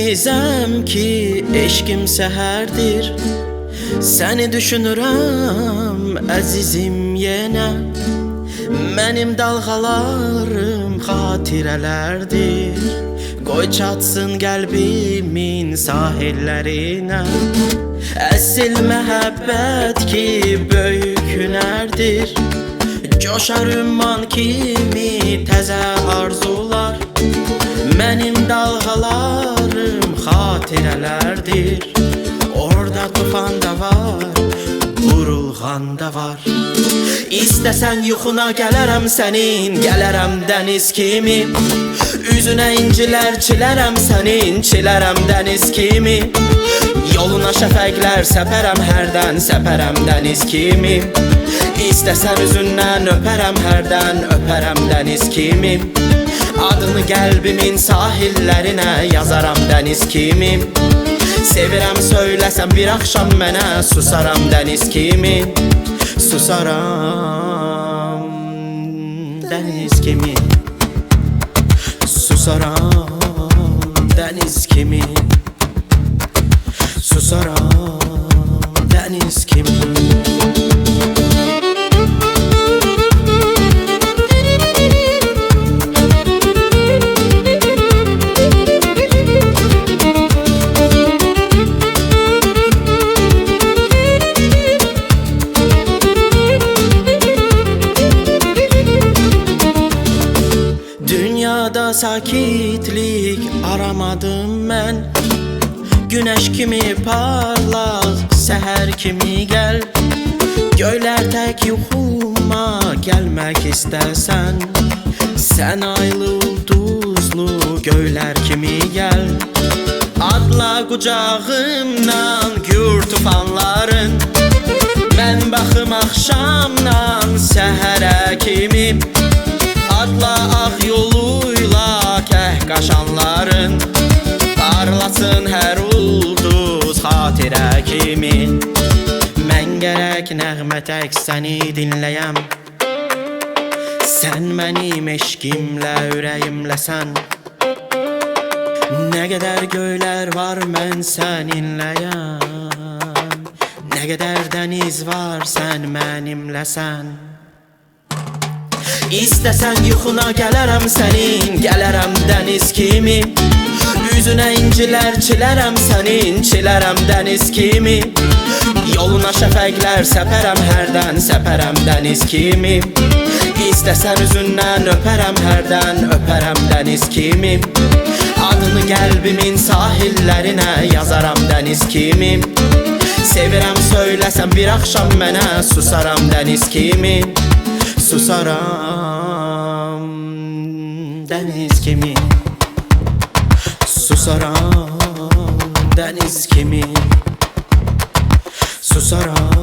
dənizəm ki, eşqim səhərdir. Səni düşünürəm, əzizim yenə. Mənim dalğalarım xatirələrdir. Qoy çatsın qəlbimin sahillərinə. Əsl məhəbbət ki, böyük hünərdir. Coşar ümman kimi təzə arzular. Mənim dalğalarım xatirələrdir. Orada tufan da var, vurulğan da var. İstəsən yuxuna gələrəm sənin, gələrəm dəniz kimi. Üzünə incilər çilərəm sənin, çilərəm dəniz kimi. Yoluna şəfəqlər səpərəm hərdən, səpərəm dəniz kimi. İstəsən üzündən öpərəm hərdən, öpərəm dəniz kimi. Adını qəlbimin sahillərinə yazaram dəniz kimi. Sevirəm söyləsəm bir axşam mənə, susaram dəniz kimi. Susaram dəniz kimi. Susaram dəniz kimi. Susaram dəniz kimi. Dünyada sakitlik aramadım mən. Güneş kimi parlaq, səhər kimi gəl. Göylər tək yuxuma gəlmək istəsən. Sən aylı ulduzlu göylər kimi gəl. Adla qucağımdan gür tufanların. Mən baxım axşamdan səhərə kimi. Adla ağ yoluyla kəhqaşanların. Parlasın hər ulduz xatirə kimi. Mən gərək nəğmə tək səni dinləyəm. Sən mənim eşqimlə ürəyimləsən. Nə qədər göylər var mən səninləyəm. Nə qədər dəniz var sən mənimləsən. İstəsən yuxuna gələrəm sənin, gələrəm dəniz kimi. Üzünə incilər çilərəm sənin, çilərəm dəniz kimi. Yoluna şəfəqlər səpərəm hərdən, səpərəm dəniz kimi. İstəsən üzündən öpərəm hərdən, öpərəm dəniz kimi. Adını qəlbimin sahillərinə yazaram dəniz kimi. Sevirəm söyləsəm bir axşam mənə, susaram dəniz kimi. Susaram dəniz kimi. Susaram dəniz kimi. Susaram